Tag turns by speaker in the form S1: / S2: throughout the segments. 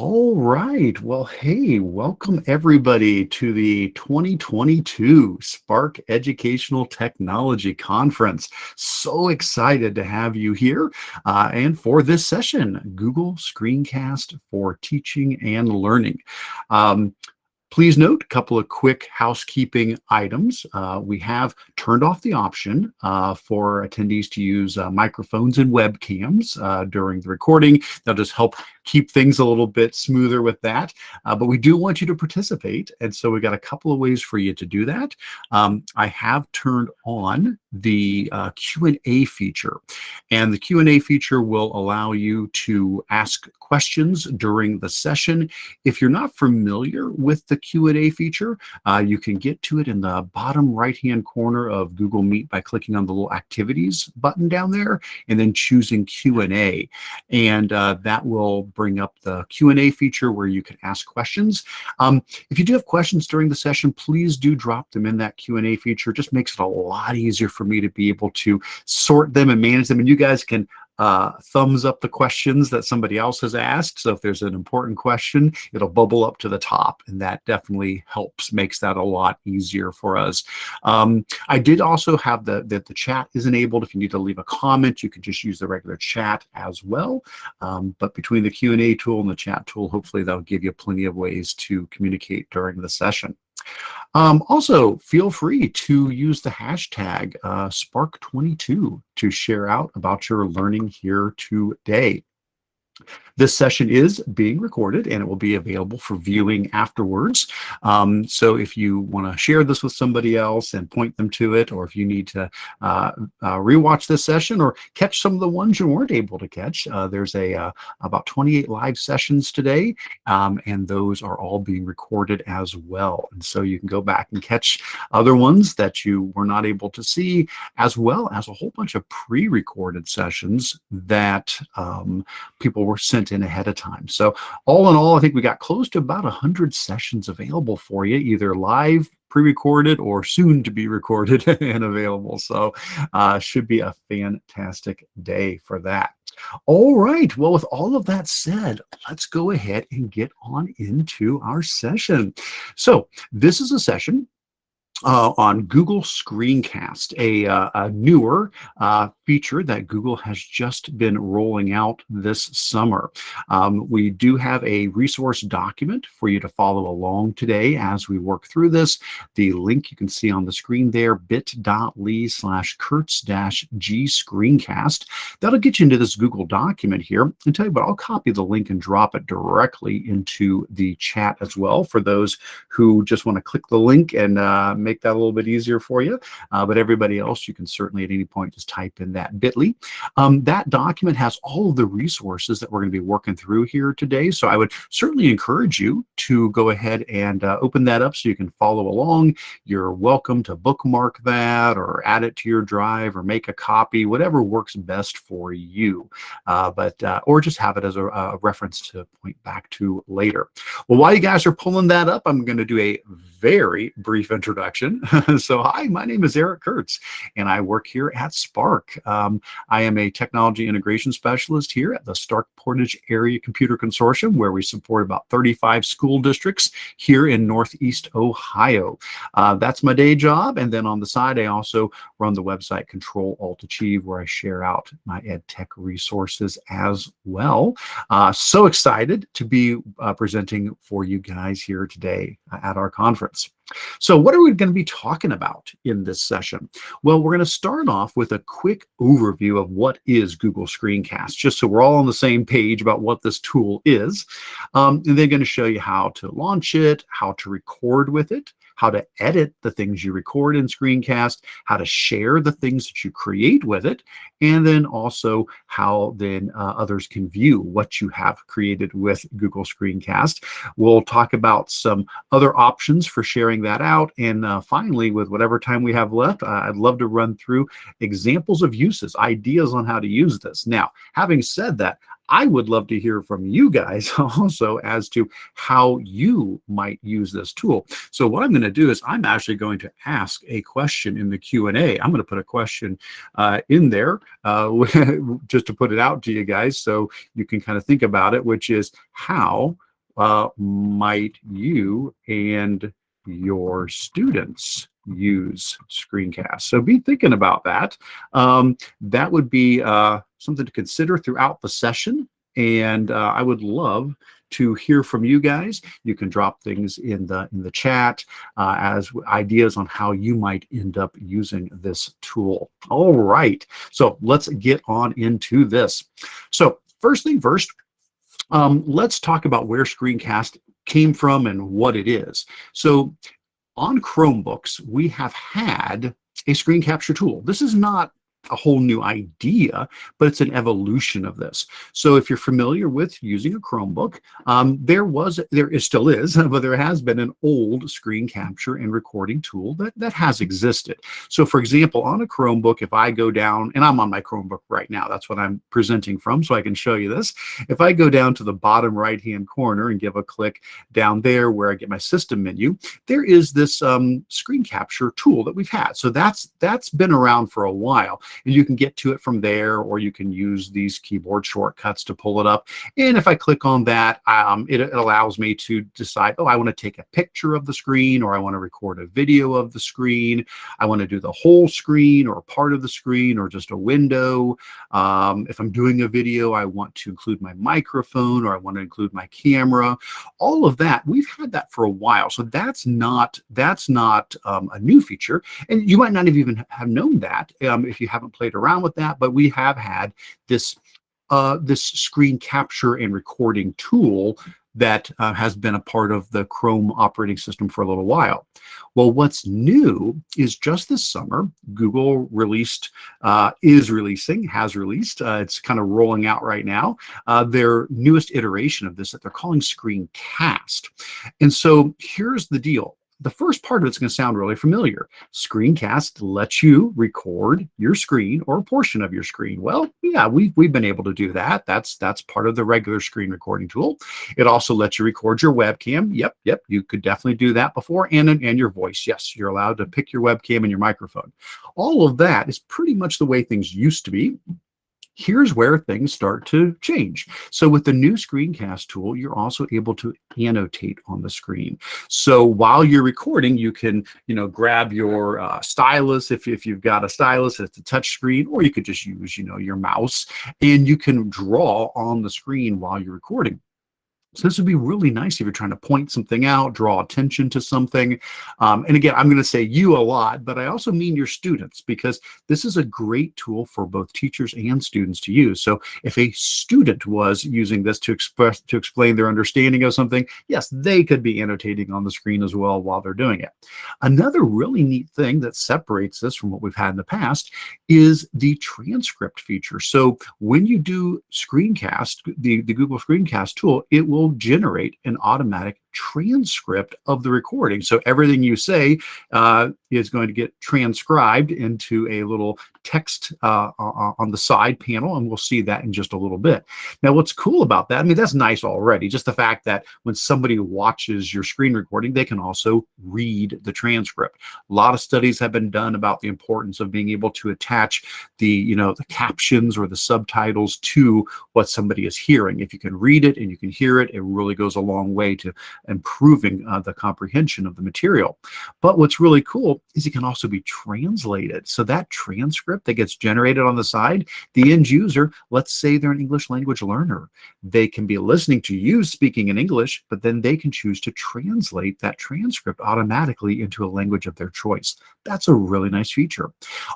S1: All right. Well, hey, welcome everybody to the 2022 Spark Educational Technology Conference. So excited to have you here and for this session, Google Screencast for Teaching and Learning. Um, Please note a couple of quick housekeeping items. We have turned off the option for attendees to use microphones and webcams during the recording. That'll just help keep things a little bit smoother with that. But we do want you to participate. And so we got a couple of ways for you to do that. I have turned on the Q&A feature. And the Q&A feature will allow you to ask questions during the session. If you're not familiar with the Q&A feature, you can get to it in the bottom right-hand corner of Google Meet by clicking on the little activities button down there and then choosing Q&A. And that will bring up the Q&A feature where you can ask questions. If you do have questions during the session, please do drop them in that Q&A feature. It just makes it a lot easier for me to be able to sort them and manage them. And you guys can thumbs up the questions that somebody else has asked. So if there's an important question, it'll bubble up to the top, and that definitely helps, makes that a lot easier for us. I did also have the chat is enabled. If you need to leave a comment, you can just use the regular chat as well. But between the Q&A tool and the chat tool, hopefully that'll give you plenty of ways to communicate during the session. Also, feel free to use the hashtag SPARCC22 to share out about your learning here today. This session is being recorded and it will be available for viewing afterwards. So if you want to share this with somebody else and point them to it, or if you need to rewatch this session or catch some of the ones you weren't able to catch, there's about 28 live sessions today, and those are all being recorded as well. And so you can go back and catch other ones that you were not able to see, as well as a whole bunch of pre-recorded sessions that people were sent in ahead of time. So all in all, I think we got close to about 100 sessions available for you, either live, pre-recorded, or soon to be recorded and available. So should be a fantastic day for that. All right. Well, with all of that said, let's go ahead and get on into our session. So this is a session on Google Screencast, a newer feature that Google has just been rolling out this summer. We do have a resource document for you to follow along today as we work through this. The link you can see on the screen there, bit.ly/Kurtz-G Screencast. That'll get you into this Google document here. And tell you what, I'll copy the link and drop it directly into the chat as well for those who just want to click the link and make that a little bit easier for you. But everybody else, you can certainly at any point just type in that bit.ly. That document has all of the resources that we're going to be working through here today. So I would certainly encourage you to go ahead and open that up so you can follow along. You're welcome to bookmark that or add it to your drive or make a copy, whatever works best for you. Or just have it as a reference to point back to later. Well, while you guys are pulling that up, I'm going to do a very brief introduction. So hi, my name is Eric Kurtz, and I work here at SPARCC. I am a technology integration specialist here at the Stark Portage Area Computer Consortium, where we support about 35 school districts here in Northeast Ohio. That's my day job. And then on the side, I also run the website Control-Alt-Achieve, where I share out my ed tech resources as well. So excited to be presenting for you guys here today at our conference. So what are we going to be talking about in this session? Well, we're going to start off with a quick overview of what is Google Screencast, just so we're all on the same page about what this tool is. And they're going to show you how to launch it, how to record with it, how to edit the things you record in Screencast, how to share the things that you create with it, and then also how then others can view what you have created with Google Screencast. We'll talk about some other options for sharing that out. And finally, with whatever time we have left, I'd love to run through examples of uses, ideas on how to use this. Now, having said that, I would love to hear from you guys also as to how you might use this tool. So what I'm going to do is I'm actually going to ask a question in the Q&A. I'm going to put a question in there just to put it out to you guys so you can kind of think about it, which is how might you and your students use Screencast? So be thinking about that. That would be something to consider throughout the session. And I would love to hear from you guys. You can drop things in the chat as ideas on how you might end up using this tool. All right, so let's get on into this. So first thing first, let's talk about where Screencast came from and what it is. So on Chromebooks, we have had a screen capture tool. This is not a whole new idea, but it's an evolution of this. So if you're familiar with using a Chromebook, still is, but there has been an old screen capture and recording tool that has existed. So for example, on a Chromebook, if I go down, and I'm on my Chromebook right now, that's what I'm presenting from, so I can show you this. If I go down to the bottom right-hand corner and give a click down there where I get my system menu, there is this screen capture tool that we've had. So that's been around for a while. And you can get to it from there, or you can use these keyboard shortcuts to pull it up. And if I click on that, it allows me to decide, oh, I want to take a picture of the screen, or I want to record a video of the screen. I want to do the whole screen or part of the screen or just a window. If I'm doing a video, I want to include my microphone, or I want to include my camera. All of that, we've had that for a while. So that's not a new feature. And you might not have even have known that if you haven't played around with that, but we have had this screen capture and recording tool that has been a part of the Chrome operating system for a little while. Well, what's new is just this summer, Google has released, it's kind of rolling out right now, their newest iteration of this that they're calling Screencast. And so here's the deal. The first part of it's going to sound really familiar. Screencast lets you record your screen or a portion of your screen. Well, yeah, we've been able to do that. That's part of the regular screen recording tool. It also lets you record your webcam. Yep, you could definitely do that before, and your voice. Yes, you're allowed to pick your webcam and your microphone. All of that is pretty much the way things used to be. Here's where things start to change. So with the new Screencast tool, you're also able to annotate on the screen. So while you're recording, you can, grab your stylus if you've got a stylus, it's a touch screen, or you could just use, your mouse, and you can draw on the screen while you're recording. So this would be really nice if you're trying to point something out, draw attention to something. And again, I'm going to say you a lot, but I also mean your students, because this is a great tool for both teachers and students to use. So if a student was using this to explain their understanding of something, yes, they could be annotating on the screen as well while they're doing it. Another really neat thing that separates this from what we've had in the past is the transcript feature. So when you do Screencast, the Google Screencast tool, it will generate an automatic transcript of the recording. So everything you say is going to get transcribed into a little text on the side panel, and we'll see that in just a little bit. Now, what's cool about that, I mean, that's nice already, just the fact that when somebody watches your screen recording, they can also read the transcript. A lot of studies have been done about the importance of being able to attach the captions or the subtitles to what somebody is hearing. If you can read it and you can hear it, it really goes a long way to improving the comprehension of the material. But what's really cool is it can also be translated. So that transcript that gets generated on the side, the end user, let's say they're an English language learner, they can be listening to you speaking in English, but then they can choose to translate that transcript automatically into a language of their choice. That's a really nice feature.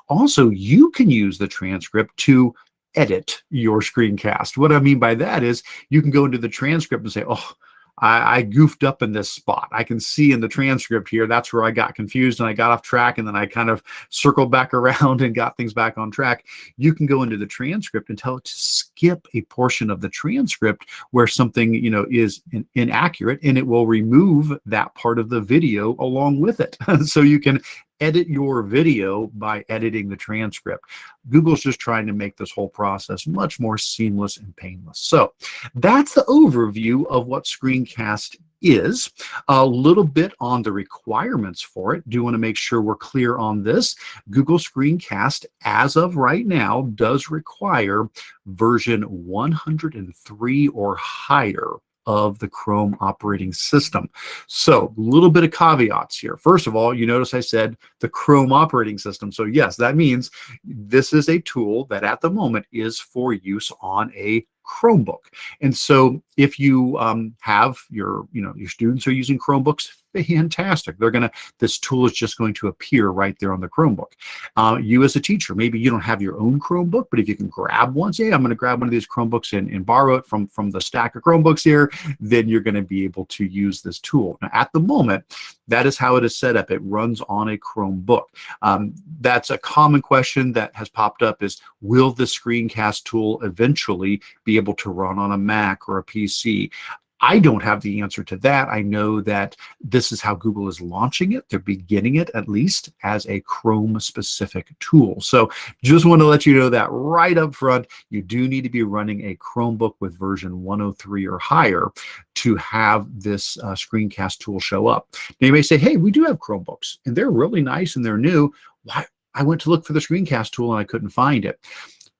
S1: Also, you can use the transcript to edit your screencast. What I mean by that is you can go into the transcript and say, oh, I goofed up in this spot. I can see in the transcript here, that's where I got confused and I got off track, and then I kind of circled back around and got things back on track. You can go into the transcript and tell it to skip a portion of the transcript where something, is inaccurate, and it will remove that part of the video along with it. So you can edit your video by editing the transcript. Google's just trying to make this whole process much more seamless and painless. So that's the overview of what Screencast is. A little bit on the requirements for it. Do want to make sure we're clear on this. Google Screencast, as of right now, does require version 103 or higher of the Chrome operating system. So a little bit of caveats here. First of all, you notice I said the Chrome operating system. So yes, that means this is a tool that at the moment is for use on a Chromebook. And so if you have your students are using Chromebooks, fantastic. This tool is just going to appear right there on the Chromebook. You as a teacher, maybe you don't have your own Chromebook, but if you can grab one, say, I'm going to grab one of these Chromebooks and borrow it from the stack of Chromebooks here, then you're going to be able to use this tool. Now, at the moment, that is how it is set up. It runs on a Chromebook. That's a common question that has popped up is, will the Screencast tool eventually be able to run on a Mac or a PC? I don't have the answer to that. I know that this is how Google is launching it. They're beginning it, at least, as a Chrome-specific tool. So just want to let you know that right up front, you do need to be running a Chromebook with version 103 or higher to have this Screencast tool show up. Now, you may say, hey, we do have Chromebooks, and they're really nice and they're new. Why? I went to look for the Screencast tool and I couldn't find it.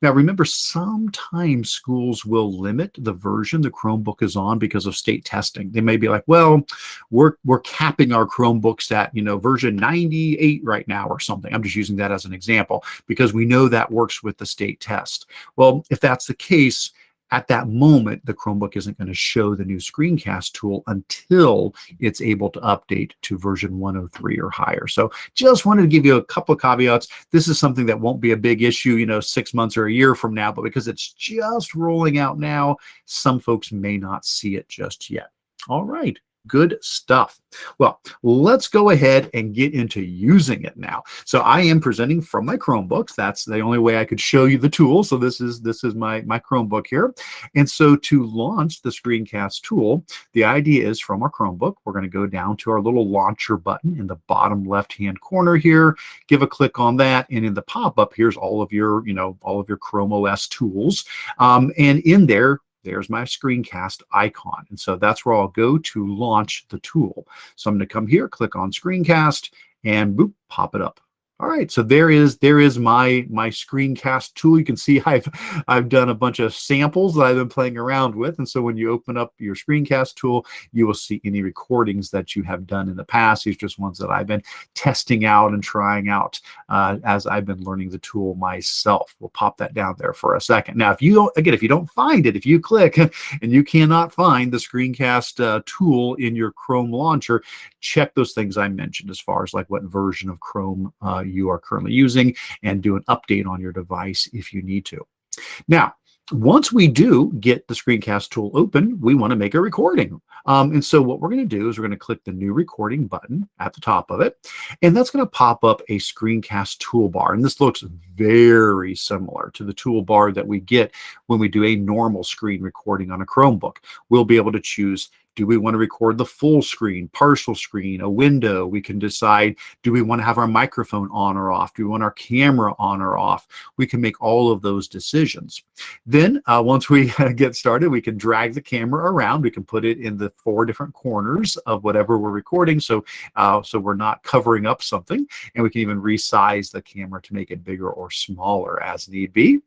S1: Now, remember, sometimes schools will limit the version the Chromebook is on because of state testing. They may be like, well, we're capping our Chromebooks at, version 98 right now or something. I'm just using that as an example because we know that works with the state test. Well, if that's the case, at that moment, the Chromebook isn't going to show the new Screencast tool until it's able to update to version 103 or higher. So just wanted to give you a couple of caveats. This is something that won't be a big issue, 6 months or a year from now, but because it's just rolling out now, some folks may not see it just yet. All right. Good stuff. Well, let's go ahead and get into using it now. So I am presenting from my Chromebooks. That's the only way I could show you the tool. So this is my Chromebook here. And so to launch the Screencast tool, the idea is from our Chromebook, we're going to go down to our little launcher button in the bottom left-hand corner here, give a click on that, and in the pop-up, here's all of your Chrome OS tools. And in there's my Screencast icon. And so that's where I'll go to launch the tool. So I'm going to come here, click on Screencast, and boop, pop it up. All right, so there is my Screencast tool. You can see I've done a bunch of samples that I've been playing around with, and so when you open up your Screencast tool, you will see any recordings that you have done in the past. These are just ones that I've been testing out and trying out as I've been learning the tool myself. We'll pop that down there for a second. Now, if you don't find it, if you click and you cannot find the Screencast tool in your Chrome launcher, check those things I mentioned as far as like what version of Chrome you are currently using, and do an update on your device if you need to. Now, once we do get the Screencast tool open, we want to make a recording. And so what we're going to do is we're going to click the new recording button at the top of it, and that's going to pop up a Screencast toolbar. And this looks very similar to the toolbar that we get when we do a normal screen recording on a Chromebook. We'll be able to choose, do we want to record the full screen, partial screen, a window? We can decide, do we want to have our microphone on or off? Do we want our camera on or off? We can make all of those decisions. Then once we get started, we can drag the camera around. We can put it in the 4 different corners of whatever we're recording, so we're not covering up something. And we can even resize the camera to make it bigger or smaller as need be.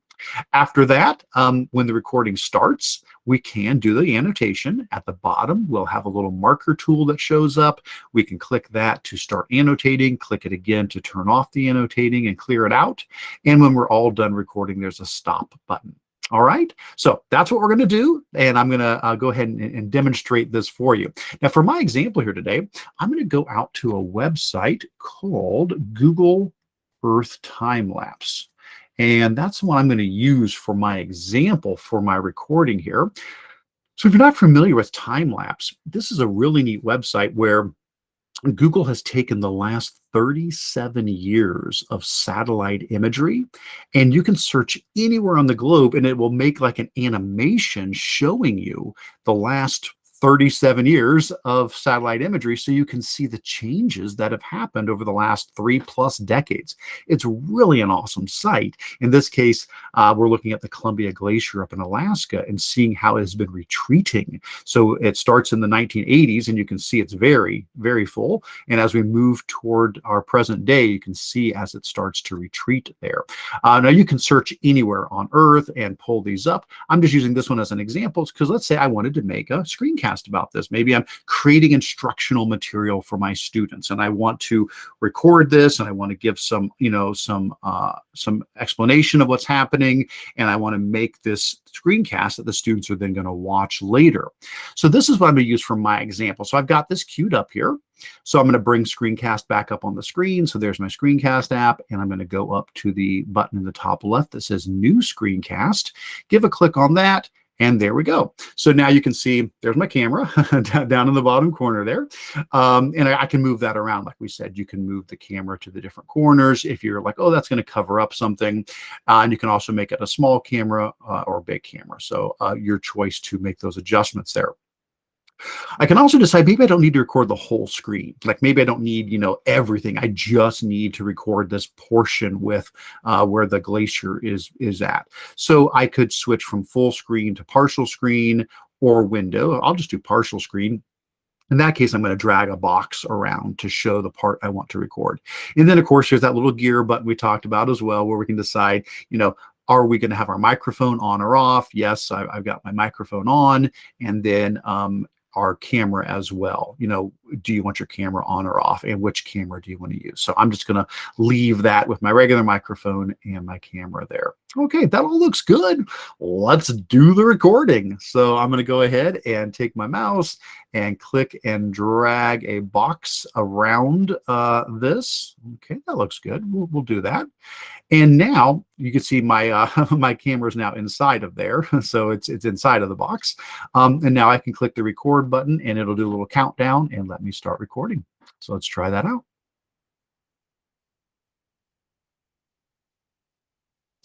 S1: After that, when the recording starts, we can do the annotation. At the bottom, we'll have a little marker tool that shows up. We can click that to start annotating, click it again to turn off the annotating and clear it out. And when we're all done recording, there's a stop button. All right, so that's what we're going to do, and I'm going to go ahead and demonstrate this for you. Now, for my example here today, I'm going to go out to a website called Google Earth Time Lapse. And that's what I'm going to use for my example for my recording here. So if you're not familiar with time-lapse, this is a really neat website where Google has taken the last 37 years of satellite imagery, and you can search anywhere on the globe and it will make like an animation showing you the last 37 years of satellite imagery, so you can see the changes that have happened over the last 3+ decades. It's really an awesome site. In this case, we're looking at the Columbia Glacier up in Alaska and seeing how it has been retreating. So it starts in the 1980s, and you can see it's very, very full. And as we move toward our present day, you can see as it starts to retreat there. Now, you can search anywhere on Earth and pull these up. I'm just using this one as an example because let's say I wanted to make a screencast screencast about this. Maybe I'm creating instructional material for my students and I want to record this and I want to give some, some explanation of what's happening, and I want to make this screencast that the students are then going to watch later. So this is what I'm going to use for my example. So I've got this queued up here. So I'm going to bring Screencast back up on the screen. So there's my Screencast app, and I'm going to go up to the button in the top left that says New Screencast. Give a click on that, and there we go. So now you can see there's my camera down in the bottom corner there. And I can move that around. Like we said, you can move the camera to the different corners if you're like, oh, that's going to cover up something. And you can also make it a small camera or a big camera. So your choice to make those adjustments there. I can also decide maybe I don't need to record the whole screen. Like maybe I don't need, everything. I just need to record this portion with where the glacier is at. So I could switch from full screen to partial screen or window. I'll just do partial screen. In that case, I'm going to drag a box around to show the part I want to record. And then, of course, there's that little gear button we talked about as well, where we can decide, are we going to have our microphone on or off? Yes, I've got my microphone on. And then our camera as well. Do you want your camera on or off, and which camera do you want to use? So I'm just going to leave that with my regular microphone and my camera there. Okay, that all looks good. Let's do the recording. So I'm going to go ahead and take my mouse and click and drag a box around this. Okay, that looks good. We'll do that. And now you can see my my camera is now inside of there, so it's inside of the box. And now I can click the record button, and it'll do a little countdown and let me start recording. So let's try that out.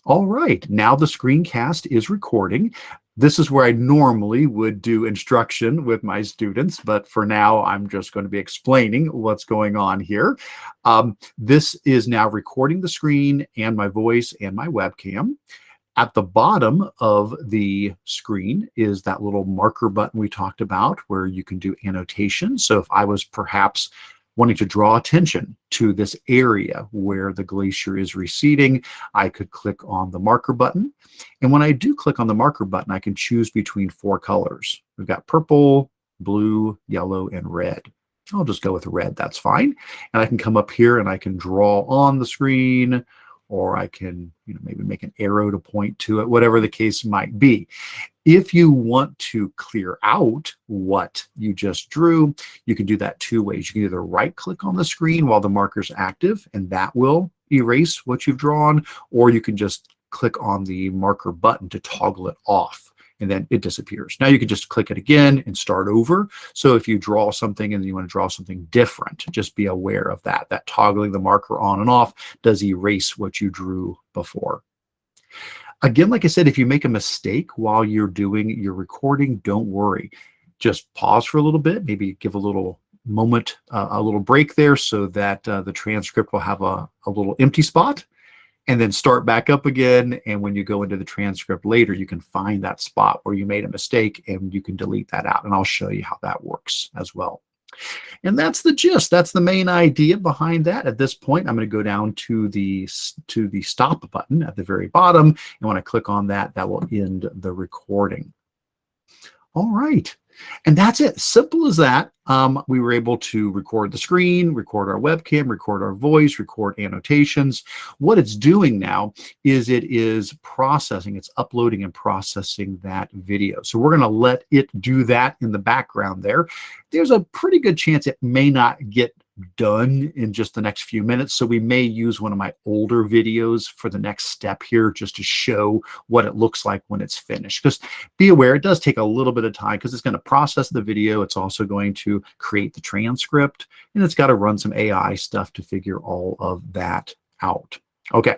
S1: All right, now the screencast is recording. This is where I normally would do instruction with my students, but for now, I'm just going to be explaining what's going on here. This is now recording the screen and my voice and my webcam. At the bottom of the screen is that little marker button we talked about where you can do annotation. So if I was perhaps wanting to draw attention to this area where the glacier is receding, I could click on the marker button. And when I do click on the marker button, I can choose between 4 colors. We've got purple, blue, yellow, and red. I'll just go with red, that's fine. And I can come up here and I can draw on the screen, or I can maybe make an arrow to point to it, whatever the case might be. If you want to clear out what you just drew, you can do that 2 ways. You can either right click on the screen while the marker's active, and that will erase what you've drawn, or you can just click on the marker button to toggle it off, and then it disappears. Now you can just click it again and start over. So if you draw something and you want to draw something different, just be aware of that. That toggling the marker on and off does erase what you drew before. Again, like I said, if you make a mistake while you're doing your recording, don't worry. Just pause for a little bit, maybe give a little moment, a little break there so that the transcript will have a little empty spot, and then start back up again. And when you go into the transcript later, you can find that spot where you made a mistake and you can delete that out. And I'll show you how that works as well. And that's the gist. That's the main idea behind that. At this point, I'm going to go down to the stop button at the very bottom. And when I click on that, that will end the recording. All right. And that's it. Simple as that. We were able to record the screen, record our webcam, record our voice, record annotations. What it's doing now is it is processing, it's uploading and processing that video. So we're going to let it do that in the background there. There's a pretty good chance it may not get done in just the next few minutes. So we may use one of my older videos for the next step here just to show what it looks like when it's finished. Because be aware, it does take a little bit of time because it's going to process the video. It's also going to create the transcript, and it's got to run some AI stuff to figure all of that out. Okay,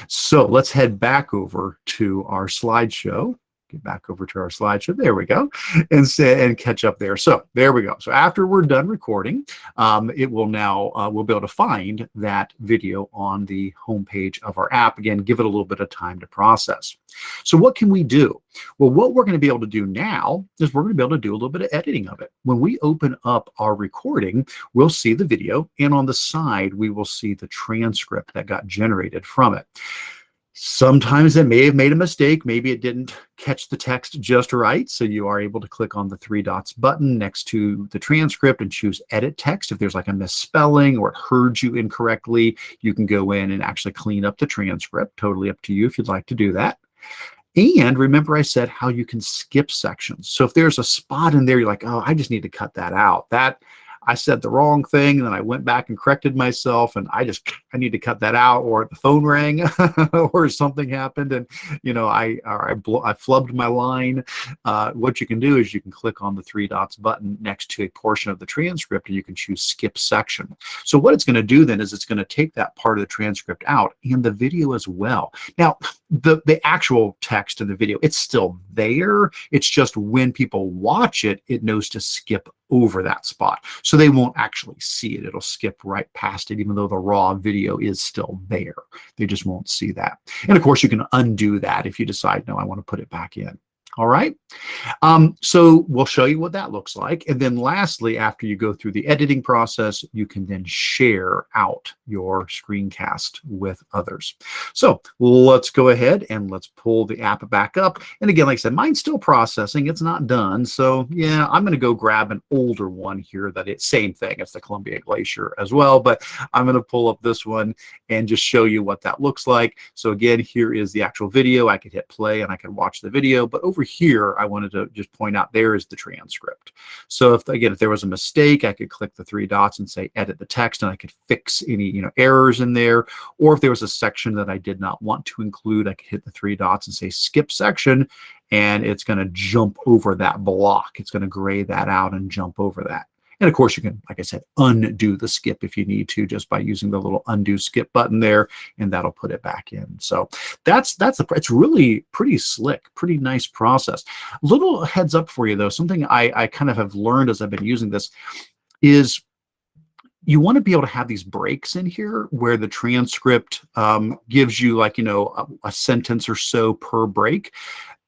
S1: so let's head back over to our slideshow. Get back over to our slideshow. There we go, and catch up there. So there we go. So after we're done recording, it will now we'll be able to find that video on the homepage of our app. Again, give it a little bit of time to process. So what can we do? Well, what we're going to be able to do now is we're going to be able to do a little bit of editing of it. When we open up our recording, we'll see the video, and on the side, we will see the transcript that got generated from it. Sometimes it may have made a mistake. Maybe it didn't catch the text just right. So you are able to click on the three dots button next to the transcript and choose edit text. If there's like a misspelling or it heard you incorrectly, you can go in and actually clean up the transcript. Totally up to you if you'd like to do that. And remember I said how you can skip sections. So if there's a spot in there, you're like, oh, I just need to cut that out. I said the wrong thing, and then I went back and corrected myself, and I need to cut that out, or the phone rang, or something happened, and I flubbed my line. What you can do is you can click on the three dots button next to a portion of the transcript, and you can choose skip section. So what it's going to do then is it's going to take that part of the transcript out and the video as well. Now, the actual text in the video, it's still there. It's just when people watch it, it knows to skip over that spot. So they won't actually see it. It'll skip right past it, even though the raw video is still there. They just won't see that. And of course, you can undo that if you decide, no, I want to put it back in. All right. So we'll show you what that looks like. And then lastly, after you go through the editing process, you can then share out your screencast with others. So let's go ahead and let's pull the app back up. And again, like I said, mine's still processing. It's not done. So yeah, I'm going to go grab an older one here that it's same thing. It's the Columbia Glacier as well, but I'm going to pull up this one and just show you what that looks like. So again, here is the actual video. I could hit play and I can watch the video, but over here, I wanted to just point out there is the transcript. So if there was a mistake, I could click the three dots and say edit the text, and I could fix any errors in there. Or if there was a section that I did not want to include, I could hit the three dots and say skip section, and it's going to jump over that block. It's going to gray that out and jump over that. And of course, you can, like I said, undo the skip if you need to, just by using the little undo skip button there, and that'll put it back in. So it's really pretty slick, pretty nice process. Little heads up for you though, something I kind of have learned as I've been using this is you want to be able to have these breaks in here where the transcript gives you a sentence or so per break.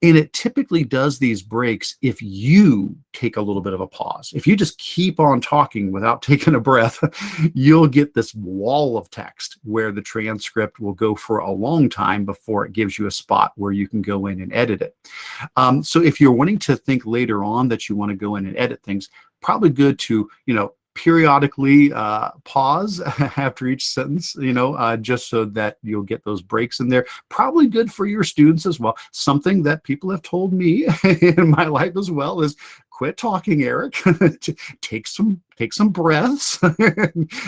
S1: And it typically does these breaks if you take a little bit of a pause. If you just keep on talking without taking a breath, you'll get this wall of text where the transcript will go for a long time before it gives you a spot where you can go in and edit it. So if you're wanting to think later on that you want to go in and edit things, probably good to, periodically pause after each sentence, just so that you'll get those breaks in there. Probably good for your students as well. Something that people have told me in my life as well is quit talking, Eric. Take some breaths.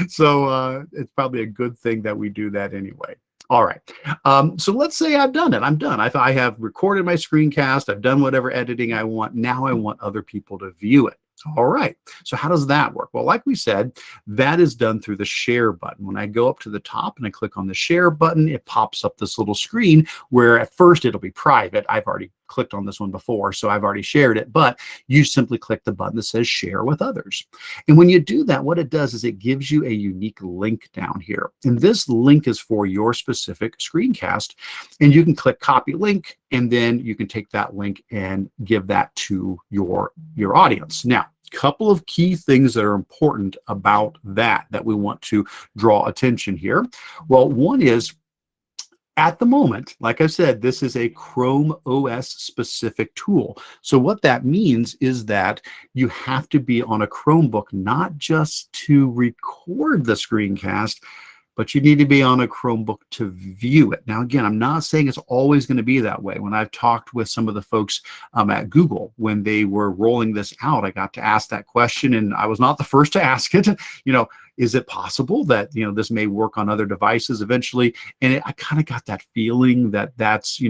S1: So it's probably a good thing that we do that anyway. All right. So let's say I've done it. I'm done. I have recorded my screencast. I've done whatever editing I want. Now I want other people to view it. All right. So how does that work? Well, like we said, that is done through the share button. When I go up to the top and I click on the share button, it pops up this little screen where at first it'll be private. I've already clicked on this one before, so I've already shared it, but you simply click the button that says share with others. And when you do that, what it does is it gives you a unique link down here. And this link is for your specific screencast. And you can click copy link, and then you can take that link and give that to your audience. Now, couple of key things that are important about that we want to draw attention here. Well, one is, at the moment, like I said, this is a Chrome OS specific tool. So what that means is that you have to be on a Chromebook, not just to record the screencast, but you need to be on a Chromebook to view it. Now, again, I'm not saying it's always going to be that way. When I've talked with some of the folks at Google, when they were rolling this out, I got to ask that question, and I was not the first to ask it. Is it possible that, this may work on other devices eventually? And I kind of got that feeling that that's,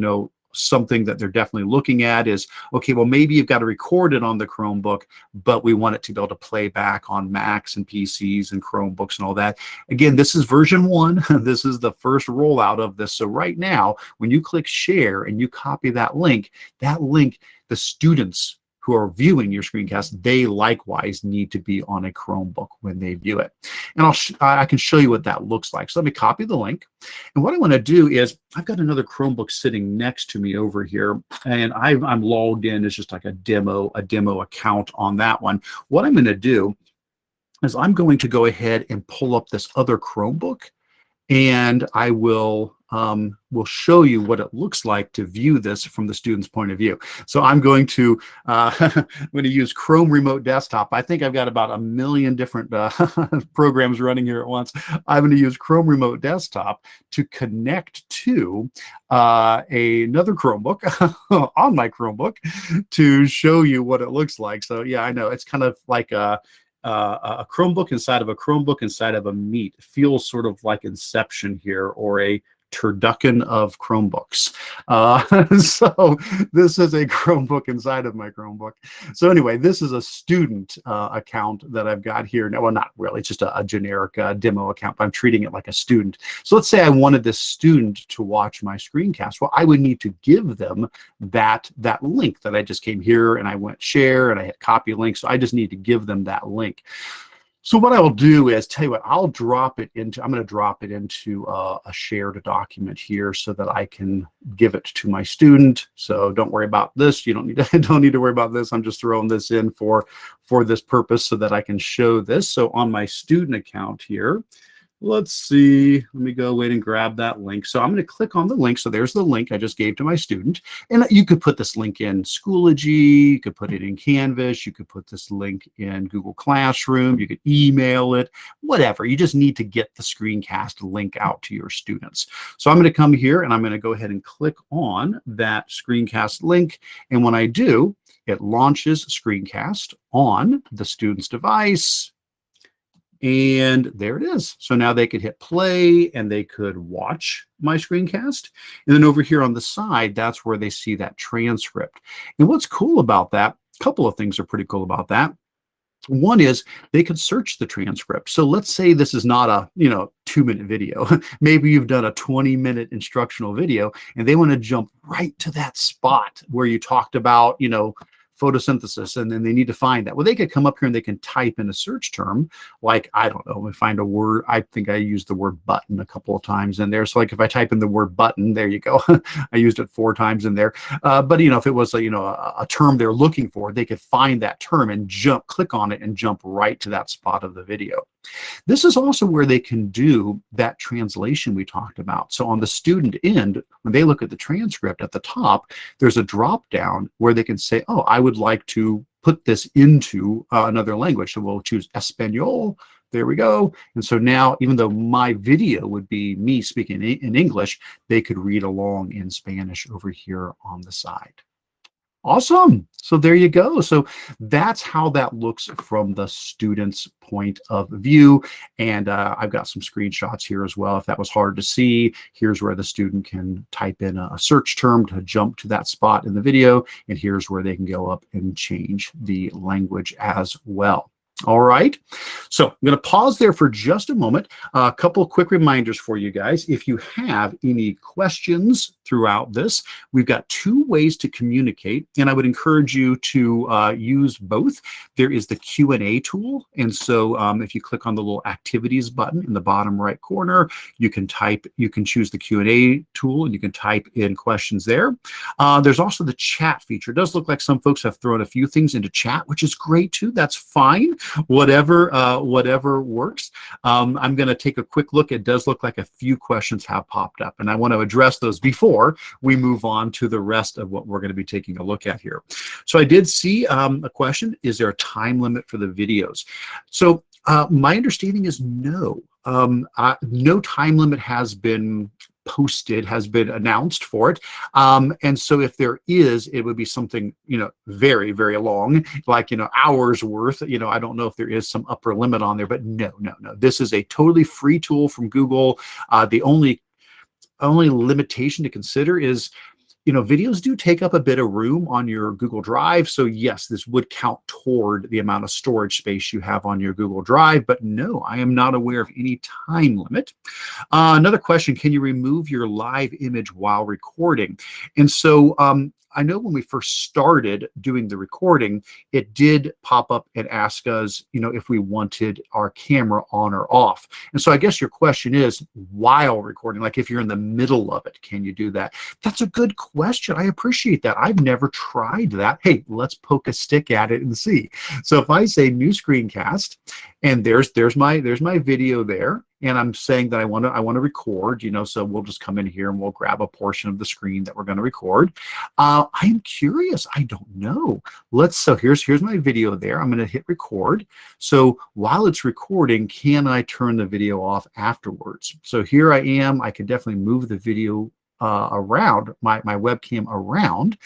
S1: something that they're definitely looking at is, okay, well, maybe you've got to record it on the Chromebook, but we want it to be able to play back on Macs and PCs and Chromebooks and all that. Again, this is version 1. This is the first rollout of this. So right now, when you click share and you copy that link, the students who are viewing your screencast, they likewise need to be on a Chromebook when they view it. And I can show you what that looks like. So let me copy the link. And what I want to do is, I've got another Chromebook sitting next to me over here, and I'm logged in as just like a demo account on that one. What I'm going to do is I'm going to go ahead and pull up this other Chromebook, and I will will show you what it looks like to view this from the student's point of view. So I'm going to I'm going to use Chrome Remote Desktop. I think I've got about a million different programs running here at once. I'm going to use Chrome Remote Desktop to connect to another Chromebook on my Chromebook to show you what it looks like. So yeah, I know it's kind of like a Chromebook inside of a Chromebook inside of a Meet. It feels sort of like Inception here, or a turducken of Chromebooks. So this is a Chromebook inside of my Chromebook. So anyway, this is a student account that I've got here. No, well, not really, it's just a generic demo account, but I'm treating it like a student. So let's say I wanted this student to watch my screencast. Well, I would need to give them that link that I just came here and I went share and I hit copy link. So I just need to give them that link. So what I will do is, tell you what, I'm going to drop it into a shared document here so that I can give it to my student. So don't worry about this. You don't need to worry about this. I'm just throwing this in for this purpose so that I can show this. So on my student account here, let's see, let me go away and grab that link. So I'm going to click on the link. So there's the link I just gave to my student. And you could put this link in Schoology, you could put it in Canvas, you could put this link in Google Classroom, you could email it, whatever. You just need to get the screencast link out to your students. So I'm going to come here and I'm going to go ahead and click on that screencast link. And when I do, it launches Screencast on the student's device. And there it is. So now they could hit play and they could watch my screencast. And then over here on the side, that's where they see that transcript. And what's cool about that, a couple of things are pretty cool about that. One is they could search the transcript. So let's say this is not a 2-minute video. Maybe you've done a 20-minute instructional video and they want to jump right to that spot where you talked about, photosynthesis, and then they need to find that. Well, they could come up here and they can type in a search term, like, I don't know, find a word. I think I used the word button a couple of times in there. So like if I type in the word button, there you go. I used it 4 times in there. But if it was a term they're looking for, they could find that term and click on it and jump right to that spot of the video. This is also where they can do that translation we talked about. So on the student end, when they look at the transcript at the top, there's a drop down where they can say, oh, I would like to put this into another language. So we'll choose Espanol. There we go. And so now, even though my video would be me speaking in English, they could read along in Spanish over here on the side. Awesome. So there you go. So that's how that looks from the student's point of view. And I've got some screenshots here as well. If that was hard to see, here's where the student can type in a search term to jump to that spot in the video. And here's where they can go up and change the language as well. All right, so I'm going to pause there for just a moment. A couple quick reminders for you guys. If you have any questions throughout this, we've got 2 ways to communicate, and I would encourage you to use both. There is the Q&A tool, and so if you click on the little activities button in the bottom right corner, you can choose the Q&A tool, and you can type in questions there. There's also the chat feature. It does look like some folks have thrown a few things into chat, which is great too. That's fine. Whatever works. I'm going to take a quick look. It does look like a few questions have popped up, and I want to address those before we move on to the rest of what we're going to be taking a look at here. So I did see a question: is there a time limit for the videos? So my understanding is no. No time limit has been posted, has been announced for it. And so if there is, it would be something, very, very long, like, hours worth. I don't know if there is some upper limit on there, but no. This is a totally free tool from Google. The only limitation to consider is, videos do take up a bit of room on your Google Drive. So yes, this would count toward the amount of storage space you have on your Google Drive, but no, I am not aware of any time limit. Another question: can you remove your live image while recording? And so I know when we first started doing the recording, it did pop up and ask us, if we wanted our camera on or off. And so I guess your question is, while recording, like if you're in the middle of it, can you do that? That's a good question. I appreciate that. I've never tried that. Hey, let's poke a stick at it and see. So if I say new screencast, and there's my video there, and I'm saying that I want to record, so we'll just come in here and we'll grab a portion of the screen that we're going to record. I am curious. I don't know. So here's my video there. I'm going to hit record. So while it's recording, can I turn the video off afterwards? So here I am. I can definitely move the video around, my webcam around.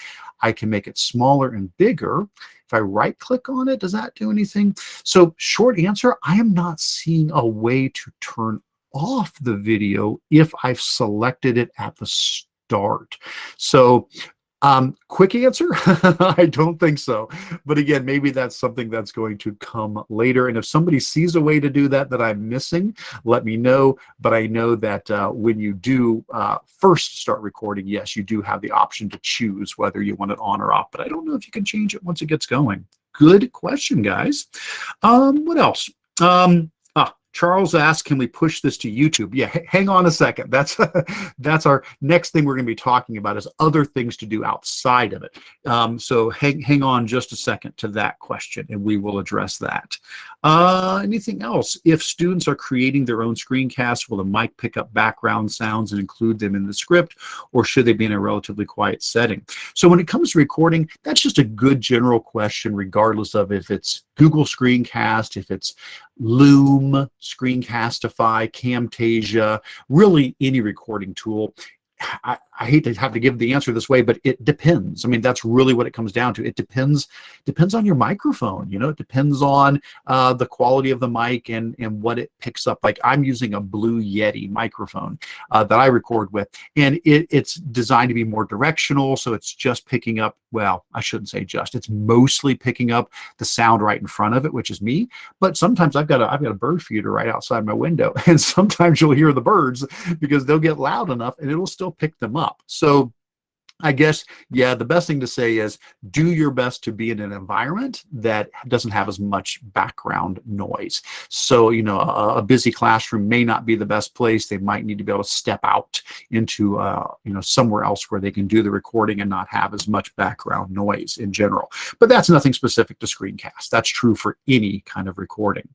S1: I can make it smaller and bigger. If I right click on it, does that do anything? So short answer, I am not seeing a way to turn off the video if I've selected it at the start. So quick answer, I don't think so. But again, maybe that's something that's going to come later. And if somebody sees a way to do that that I'm missing, let me know. But I know that when you do first start recording, yes, you do have the option to choose whether you want it on or off. But I don't know if you can change it once it gets going. Good question, guys. What else? Charles asked, can we push this to YouTube? Yeah, hang on a second. That's that's our next thing we're going to be talking about, is other things to do outside of it. So hang on just a second to that question, and we will address that. Anything else? If students are creating their own screencasts, will the mic pick up background sounds and include them in the script, or should they be in a relatively quiet setting? So when it comes to recording, that's just a good general question, regardless of if it's Google Screencast, if it's Loom, Screencastify, Camtasia, really any recording tool. I hate to have to give the answer this way, but it depends. I mean, that's really what it comes down to. It depends on your microphone. It depends on the quality of the mic and what it picks up. Like, I'm using a Blue Yeti microphone that I record with, and it's designed to be more directional. So it's just picking up, well, I shouldn't say just, it's mostly picking up the sound right in front of it, which is me. But sometimes I've got a bird feeder right outside my window, and sometimes you'll hear the birds because they'll get loud enough and it'll still pick them up. So I guess, yeah, the best thing to say is do your best to be in an environment that doesn't have as much background noise. So, a busy classroom may not be the best place. They might need to be able to step out into, somewhere else where they can do the recording and not have as much background noise in general. But that's nothing specific to Screencast. That's true for any kind of recording.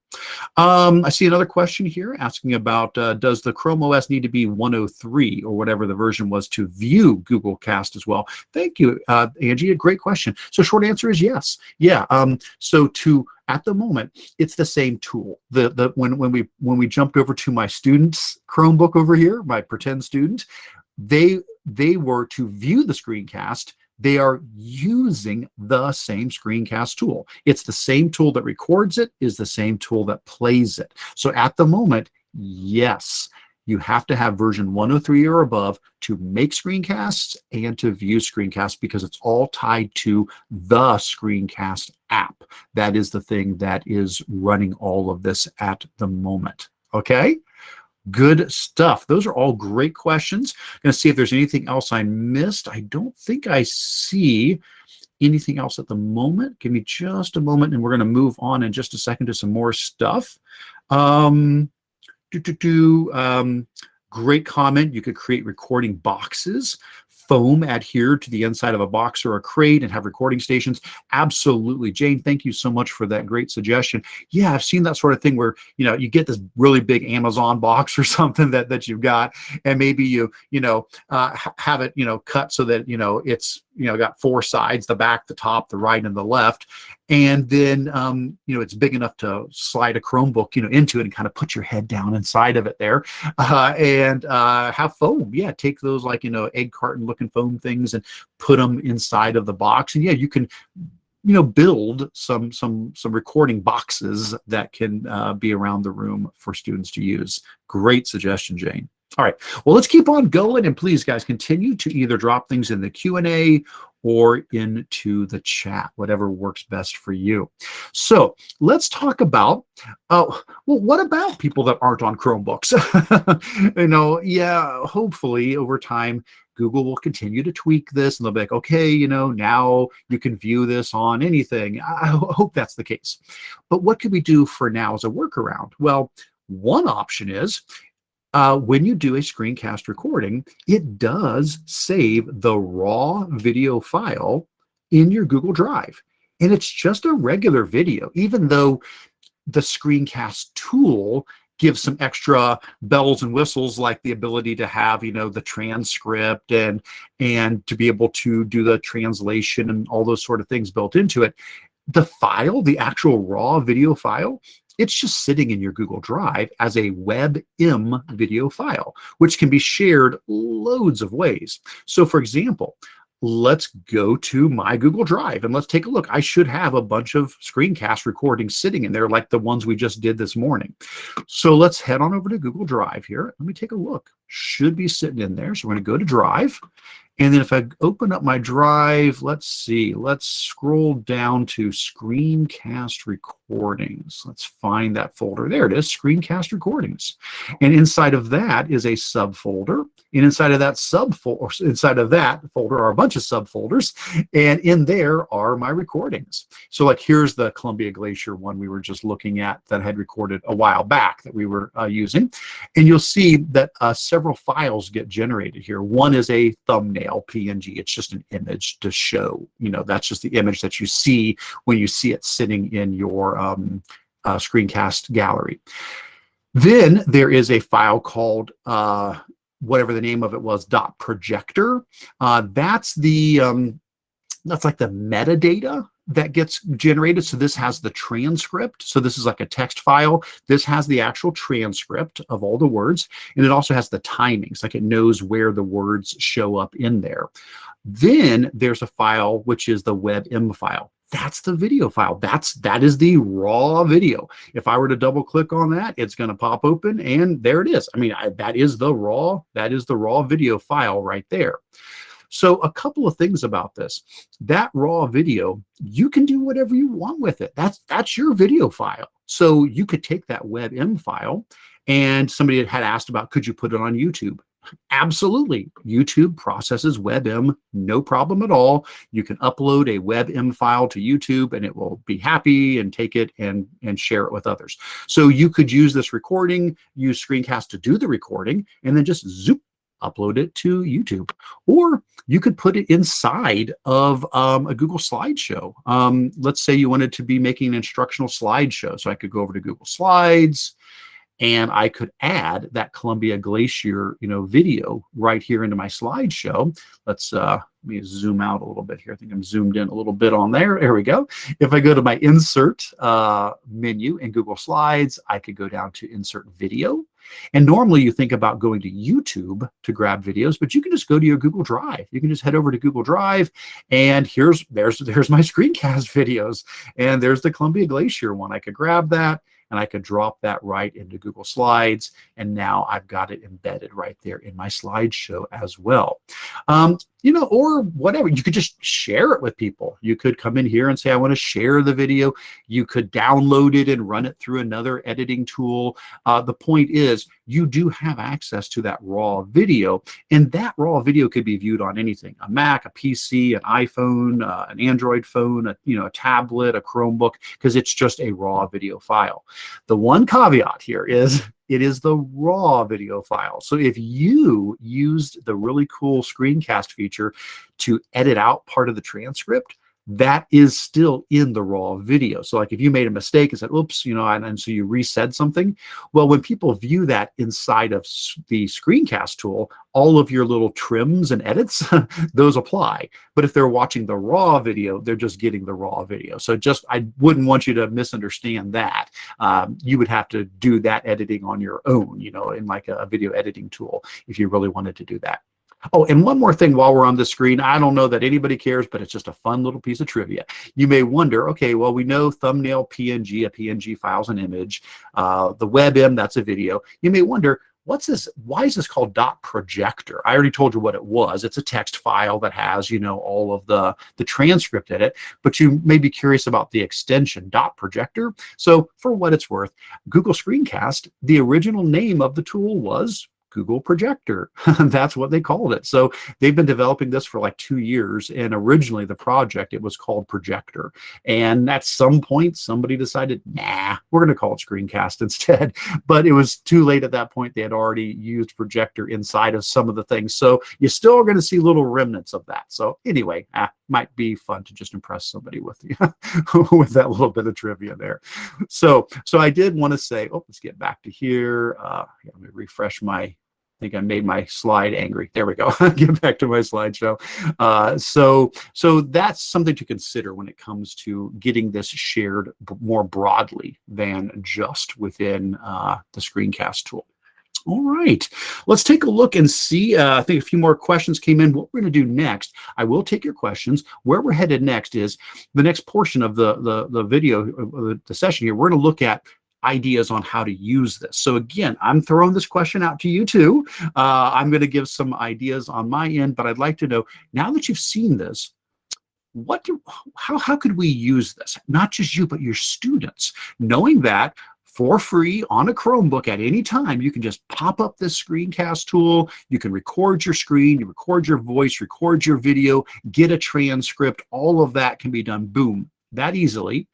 S1: I see another question here asking about, does the Chrome OS need to be 103 or whatever the version was to view Google Cast as well? Thank you, Angie. A great question. So short answer is yes. Yeah. So at the moment, it's the same tool. When we jumped over to my student's Chromebook over here, my pretend student, they were to view the screencast. They are using the same screencast tool. It's the same tool that records it, is the same tool that plays it. So at the moment, yes, you have to have version 103 or above to make screencasts and to view screencasts, because it's all tied to the Screencast app. That is the thing that is running all of this at the moment. Okay? Good stuff. Those are all great questions. I'm going to see if there's anything else I missed. I don't think I see anything else at the moment. Give me just a moment, and we're going to move on in just a second to some more stuff. Great comment. You could create recording boxes, foam adhered to the inside of a box or a crate, and have recording stations. Absolutely. Jane, thank you so much for that great suggestion. Yeah, I've seen that sort of thing where, you get this really big Amazon box or something that you've got, and maybe you have it, cut so that, it's, got four sides, the back, the top, the right, and the left. And then, it's big enough to slide a Chromebook, into it and kind of put your head down inside of it there, and have foam. Yeah, take those egg carton looking foam things and put them inside of the box. And yeah, you can, build some recording boxes that can be around the room for students to use. Great suggestion, Jane. All right, well, let's keep on going, and please, guys, continue to either drop things in the Q&A or into the chat, whatever works best for you. So let's talk about, well, what about people that aren't on Chromebooks? Yeah, hopefully over time, Google will continue to tweak this, and they'll be like, okay, now you can view this on anything. I hope that's the case. But what can we do for now as a workaround? Well, one option is, when you do a screencast recording, it does save the raw video file in your Google Drive. And it's just a regular video, even though the screencast tool give some extra bells and whistles, like the ability to have, the transcript and to be able to do the translation and all those sort of things built into it. The file, the actual raw video file, it's just sitting in your Google Drive as a WebM video file, which can be shared loads of ways. So for example, let's go to my Google Drive and let's take a look. I should have a bunch of screencast recordings sitting in there, like the ones we just did this morning. So let's head on over to Google Drive here. Let me take a look. Should be sitting in there. So we're going to go to Drive. And then if I open up my Drive, let's see, let's scroll down to Screencast Recordings. Let's find that folder. There it is, Screencast Recordings. And inside of that is a subfolder. And inside of that folder are a bunch of subfolders. And in there are my recordings. So like here's the Columbia Glacier one we were just looking at that I had recorded a while back that we were using. And you'll see that several files get generated here. One is a thumbnail PNG. It's just an image to show, that's just the image that you see when you see it sitting in your screencast gallery. Then there is a file called whatever the name of it was, .projector. That's like the metadata that gets generated. So this has the transcript. So this is like a text file. This has the actual transcript of all the words. And it also has the timings, like it knows where the words show up in there. Then there's a file, which is the WebM file. That's the video file. That is the raw video. If I were to double click on that, it's going to pop open and there it is. I mean, that is the raw video file right there. So a couple of things about this. That raw video, you can do whatever you want with it. That's your video file. So you could take that WebM file, and somebody had asked about, could you put it on YouTube? Absolutely. YouTube processes WebM, no problem at all. You can upload a WebM file to YouTube and it will be happy and take it and share it with others. So you could use this recording, use Screencast to do the recording, and then just zoop, upload it to YouTube. Or you could put it inside of a Google slideshow. Let's say you wanted to be making an instructional slideshow. So I could go over to Google Slides and I could add that Columbia Glacier, video right here into my slideshow. Let me zoom out a little bit here. I think I'm zoomed in a little bit on there. There we go. If I go to my insert menu in Google Slides, I could go down to insert video. And normally you think about going to YouTube to grab videos, but you can just go to your Google Drive. You can just head over to Google Drive and there's my screencast videos. And there's the Columbia Glacier one. I could grab that and I could drop that right into Google Slides. And now I've got it embedded right there in my slideshow as well. Or whatever, you could just share it with people. You could come in here and say, I want to share the video. You could download it and run it through another editing tool. The point is, you do have access to that raw video, and that raw video could be viewed on anything, a Mac, a PC, an iPhone, an Android phone, a tablet, a Chromebook, because it's just a raw video file. The one caveat here is it is the raw video file. So if you used the really cool Screencast feature to edit out part of the transcript, that is still in the raw video. So like if you made a mistake and said, oops, and so you resaid something, well, when people view that inside of the Screencast tool, all of your little trims and edits, those apply. But if they're watching the raw video, they're just getting the raw video. So I wouldn't want you to misunderstand that. You would have to do that editing on your own, in like a video editing tool, if you really wanted to do that. Oh, and one more thing while we're on the screen, I don't know that anybody cares, but it's just a fun little piece of trivia. You may wonder, okay, well, we know thumbnail PNG, a PNG file's an image. The WebM, that's a video. You may wonder, what's this? Why is this called .projector? I already told you what it was. It's a text file that has, all of the transcript in it, but you may be curious about the extension .projector. So for what it's worth, Google Screencast, the original name of the tool was Google Projector. That's what they called it. So they've been developing this for like 2 years. And originally the project, it was called Projector. And at some point, somebody decided, nah, we're going to call it Screencast instead. But it was too late at that point. They had already used Projector inside of some of the things. So you're still going to see little remnants of that. So anyway, might be fun to just impress somebody with you with that little bit of trivia there. So I did want to say, oh, let's get back to here. Let me refresh my, I think I made my slide angry. There we go. Get back to my slideshow. So that's something to consider when it comes to getting this shared more broadly than just within the Screencast tool. All right, let's take a look and see. I think a few more questions came in. What we're going to do next, I will take your questions. Where we're headed next is the next portion of the video, the session here. We're going to look at ideas on how to use this. So again, I'm throwing this question out to you too. I'm going to give some ideas on my end, but I'd like to know, now that you've seen this, how could we use this? Not just you, but your students, knowing that for free on a Chromebook at any time, you can just pop up this Screencast tool. You can record your screen, you record your voice, record your video, get a transcript. All of that can be done, boom, that easily.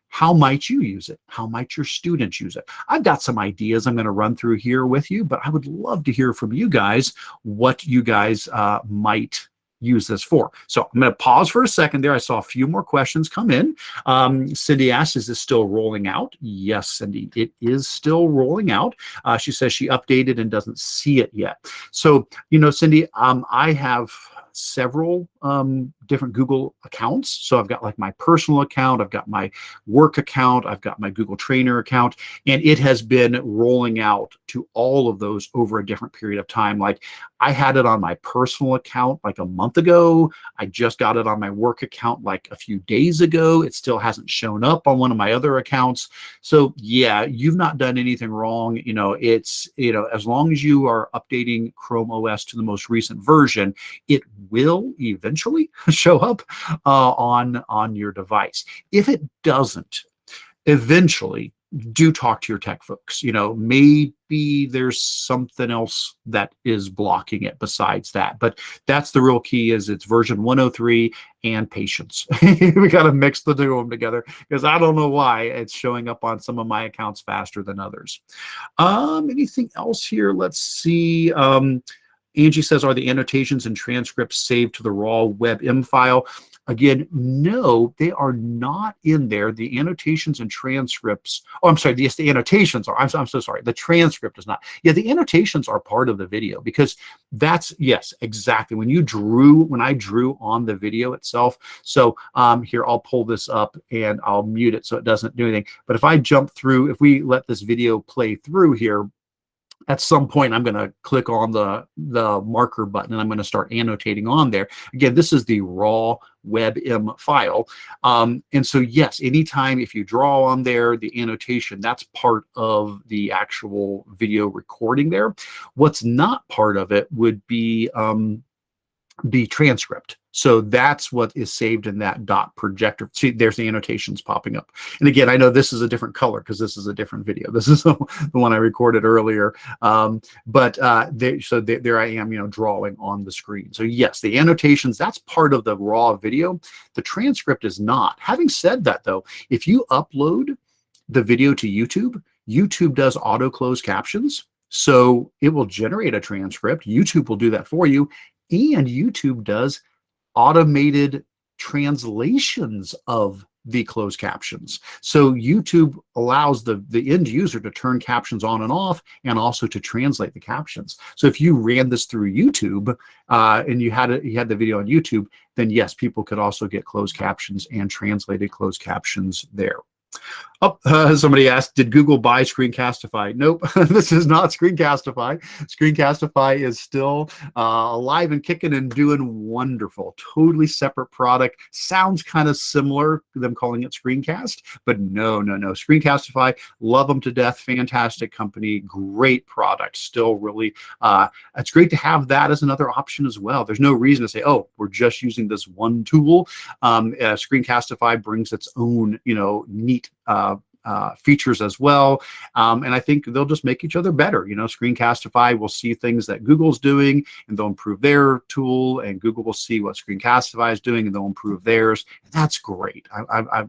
S1: How might you use it? How might your students use it? I've got some ideas I'm going to run through here with you, but I would love to hear from you guys what you guys might use this for. So I'm going to pause for a second there. I saw a few more questions come in. Cindy asked, is this still rolling out? Yes, Cindy, it is still rolling out. She says she updated and doesn't see it yet. So, you know, Cindy, I have several different Google accounts. So I've got like my personal account, I've got my work account, I've got my Google Trainer account, and it has been rolling out to all of those over a different period of time. Like I had it on my personal account like a month ago. I just got it on my work account like a few days ago. It still hasn't shown up on one of my other accounts. So yeah, you've not done anything wrong. You know, it's, you know, as long as you are updating Chrome OS to the most recent version, it will eventually show up on your device. If it doesn't, eventually do talk to your tech folks. You know, maybe there's something else that is blocking it besides that. But that's the real key, is it's version 103 and patience. We got to mix the two of them together, because I don't know why it's showing up on some of my accounts faster than others. Anything else here? Let's see. Angie says, are the annotations and transcripts saved to the raw WebM file? Again, no, they are not in there. The annotations and transcripts, oh, I'm sorry, yes, the annotations are, I'm so sorry, the transcript is not. Yeah, the annotations are part of the video, because that's, yes, exactly. When I drew on the video itself, so here, I'll pull this up and I'll mute it so it doesn't do anything. But if I jump through, if we let this video play through here, at some point, I'm going to click on the marker button and I'm going to start annotating on there. Again, this is the raw WebM file. And so, yes, anytime if you draw on there, the annotation, that's part of the actual video recording there. What's not part of it would be the transcript. So that's what is saved in that dot projector. See, there's the annotations popping up. And again, I know this is a different color because this is a different video. This is the one I recorded earlier. There I am, you know, drawing on the screen. So yes, the annotations, that's part of the raw video. The transcript is not. Having said that, though, if you upload the video to YouTube, YouTube does auto close captions. So it will generate a transcript. YouTube will do that for you. And YouTube does automated translations of the closed captions. So YouTube allows the end user to turn captions on and off, and also to translate the captions. So if you ran this through YouTube and you had the video on YouTube, then yes, people could also get closed captions and translated closed captions there. Oh, somebody asked, did Google buy Screencastify? Nope, this is not Screencastify. Screencastify is still alive and kicking and doing wonderful. Totally separate product. Sounds kind of similar to them calling it Screencast, but no. Screencastify, love them to death. Fantastic company, great product. Still really, it's great to have that as another option as well. There's no reason to say, oh, we're just using this one tool. Screencastify brings its own, you know, neat features as well. And I think they'll just make each other better. Screencastify will see things that Google's doing and they'll improve their tool, and Google will see what Screencastify is doing and they'll improve theirs. That's great.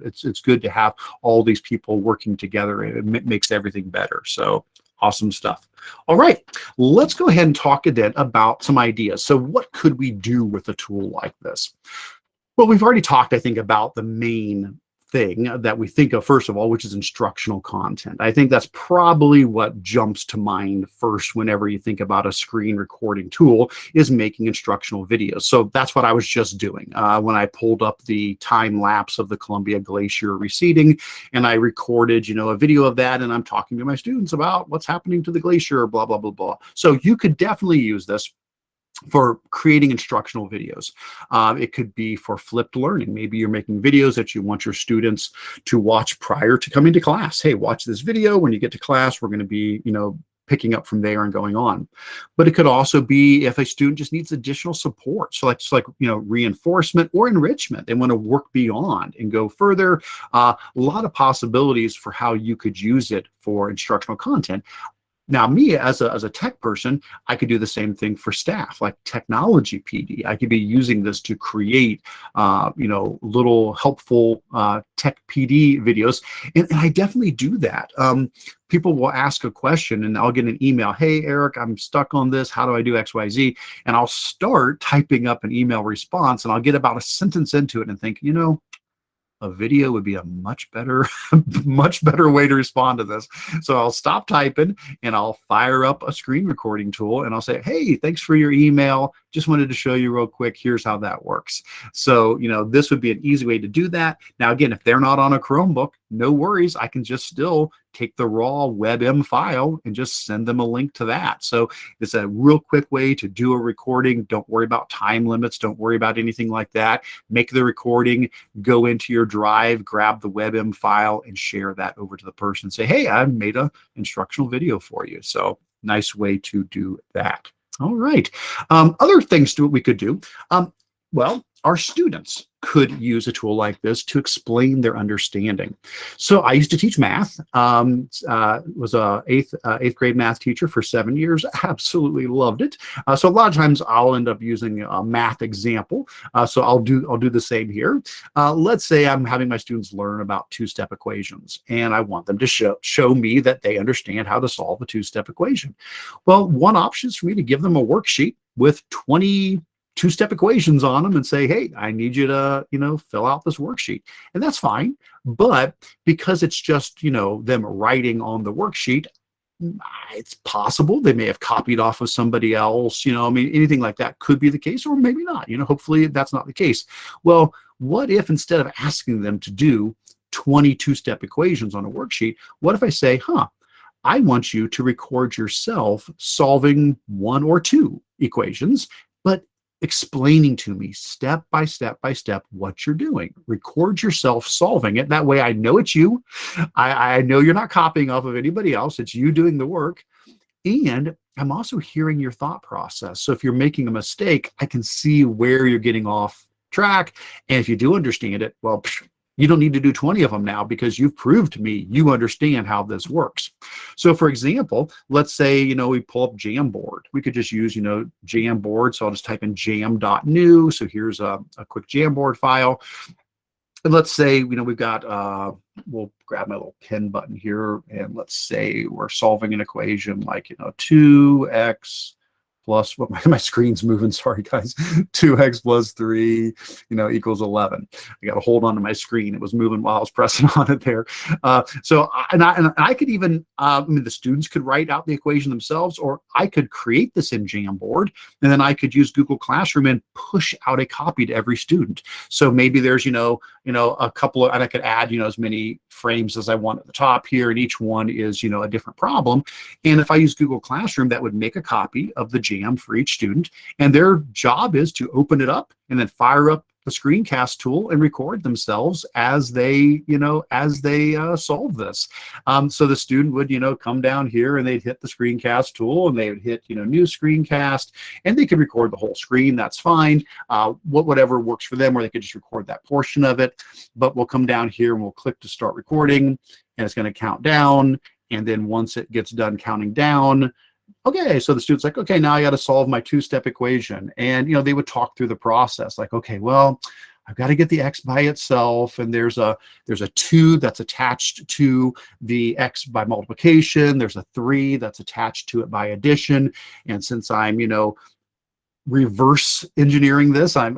S1: It's good to have all these people working together. It makes everything better. So awesome stuff. All right, let's go ahead and talk again about some ideas. So what could we do with a tool like this? Well, we've already talked, I think, about the main thing that we think of first of all, which is instructional content. I think that's probably what jumps to mind first whenever you think about a screen recording tool, is making instructional videos. So that's what I was just doing when I pulled up the time lapse of the Columbia Glacier receding, and I recorded, a video of that, and I'm talking to my students about what's happening to the glacier, blah, blah, blah, blah. So you could definitely use this for creating instructional videos. It could be for flipped learning. Maybe you're making videos that you want your students to watch prior to coming to class. Hey, watch this video. When you get to class, we're going to be, picking up from there and going on. But it could also be if a student just needs additional support. So that's like, reinforcement or enrichment. They want to work beyond and go further. A lot of possibilities for how you could use it for instructional content. Now, me as a tech person, I could do the same thing for staff, like technology PD. I could be using this to create, little helpful tech PD videos, and I definitely do that. People will ask a question, and I'll get an email. Hey, Eric, I'm stuck on this. How do I do X, Y, Z? And I'll start typing up an email response, and I'll get about a sentence into it and think, a video would be a much better way to respond to this. So I'll stop typing and I'll fire up a screen recording tool and I'll say, hey, thanks for your email. Just wanted to show you real quick. Here's how that works. So, this would be an easy way to do that. Now, again, if they're not on a Chromebook, no worries. I can just still take the raw WebM file and just send them a link to that. So it's a real quick way to do a recording. Don't worry about time limits. Don't worry about anything like that. Make the recording, go into your drive, grab the WebM file and share that over to the person. Say, hey, I made an instructional video for you. So nice way to do that. All right. Other things we could do. Well, our students could use a tool like this to explain their understanding. So I used to teach math, was a eighth grade math teacher for 7 years, absolutely loved it. So a lot of times I'll end up using a math example. So I'll do the same here. Let's say I'm having my students learn about two-step equations, and I want them to show me that they understand how to solve a two-step equation. Well, one option is for me to give them a worksheet with 20 two-step equations on them and say, hey, I need you to, fill out this worksheet. And that's fine. But because it's just, them writing on the worksheet, it's possible they may have copied off of somebody else, anything like that could be the case, or maybe not, hopefully that's not the case. Well, what if instead of asking them to do 20 two-step equations on a worksheet, what if I say, I want you to record yourself solving one or two equations, but explaining to me step by step by step what you're doing. Record yourself solving it. That way I know it's you. I know you're not copying off of anybody else. It's you doing the work. And I'm also hearing your thought process. So if you're making a mistake, I can see where you're getting off track. And if you do understand it, well, you don't need to do 20 of them now because you've proved to me you understand how this works. So for example, let's say, we pull up Jamboard. We could just use, Jamboard. So I'll just type in jam.new. So here's a quick Jamboard file. And let's say, we've got, we'll grab my little pen button here. And let's say we're solving an equation like, 2x plus, what my screen's moving, sorry guys, 2x plus 3, equals 11. I got to hold on to my screen. It was moving while I was pressing on it there. So I could even, the students could write out the equation themselves, or I could create this in Jamboard, and then I could use Google Classroom and push out a copy to every student. So maybe there's, a couple of, and I could add, as many frames as I want at the top here, and each one is, a different problem. And if I use Google Classroom, that would make a copy of the jam for each student, and their job is to open it up and then fire up the Screencast tool and record themselves as they, solve this. So the student would, come down here and they'd hit the Screencast tool and they would hit, new Screencast, and they could record the whole screen. That's fine. Whatever works for them, or they could just record that portion of it. But we'll come down here and we'll click to start recording. and it's going to count down. And then once it gets done counting down, okay, so the student's like, okay, now I got to solve my two-step equation. And, they would talk through the process like, okay, well, I've got to get the x by itself, and there's a 2 that's attached to the x by multiplication. There's a 3 that's attached to it by addition. And since I'm, reverse engineering this, I'm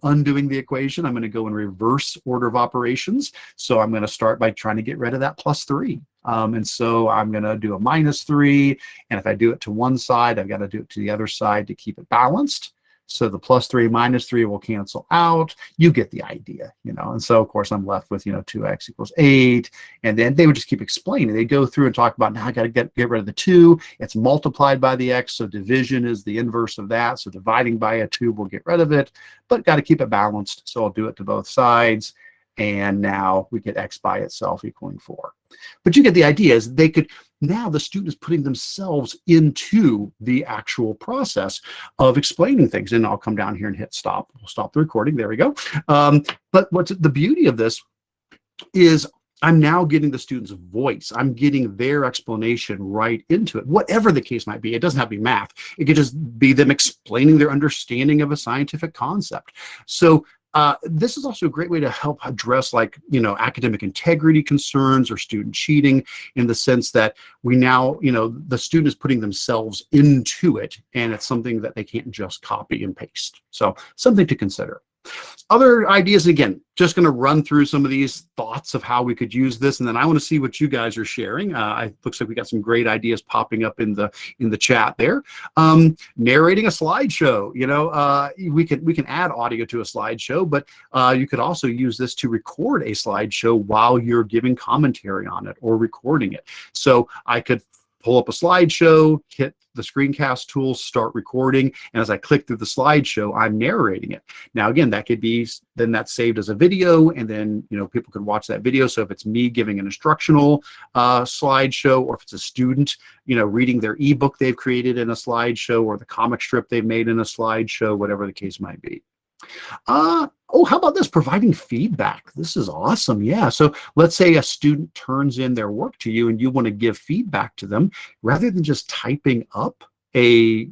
S1: undoing the equation. I'm going to go in reverse order of operations. So I'm going to start by trying to get rid of that +3. And so I'm going to do a -3. And if I do it to one side, I've got to do it to the other side to keep it balanced. So the +3 -3 will cancel out. You get the idea, And so, of course, I'm left with, 2x = 8. And then they would just keep explaining. They go through and talk about, now I got to get rid of the 2. It's multiplied by the x, so division is the inverse of that. So dividing by a 2 will get rid of it, but got to keep it balanced. So I'll do it to both sides. And now we get x by itself equaling 4. But you get the idea is now the student is putting themselves into the actual process of explaining things. And I'll come down here and hit stop. We'll stop the recording. There we go. But what's the beauty of this is I'm now getting the student's voice. I'm getting their explanation right into it, whatever the case might be. It doesn't have to be math. It could just be them explaining their understanding of a scientific concept. So this is also a great way to help address academic integrity concerns or student cheating, in the sense that we now, the student is putting themselves into it, and it's something that they can't just copy and paste. So something to consider. Other ideas, again, just going to run through some of these thoughts of how we could use this, and then I want to see what you guys are sharing. It looks like we got some great ideas popping up in the chat there. Narrating a slideshow, we can add audio to a slideshow, but you could also use this to record a slideshow while you're giving commentary on it or recording it. So I could pull up a slideshow, hit the Screencast tool, start recording, and as I click through the slideshow, I'm narrating it. Now, again, that could be, then that's saved as a video, and then, people could watch that video. So if it's me giving an instructional slideshow, or if it's a student, reading their ebook they've created in a slideshow, or the comic strip they've made in a slideshow, whatever the case might be. Oh, how about this? Providing feedback. This is awesome. Yeah. So let's say a student turns in their work to you and you want to give feedback to them, rather than just typing up a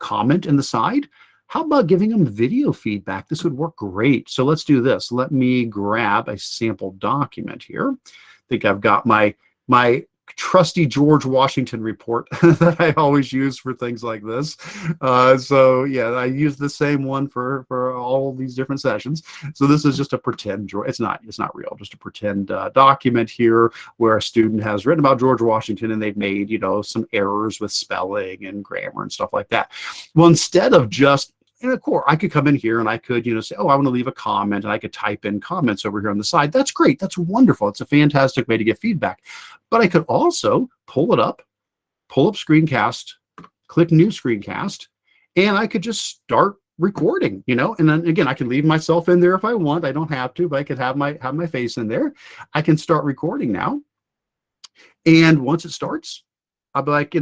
S1: comment in the side. How about giving them video feedback? This would work great. So let's do this. Let me grab a sample document here. I think I've got my trusty George Washington report that I always use for things like this. So yeah, I use the same one for all these different sessions. So this is just a pretend, it's not real, just a pretend document here where a student has written about George Washington and they've made, some errors with spelling and grammar and stuff like that. Well, instead of just, and of course, I could come in here and I could, say, oh, I want to leave a comment, and I could type in comments over here on the side. That's great. That's wonderful. It's a fantastic way to get feedback. But I could also pull up Screencast, click New Screencast, and I could just start recording, and then again, I can leave myself in there if I want. I don't have to, but I could have my face in there. I can start recording now. And once it starts, I'll be like,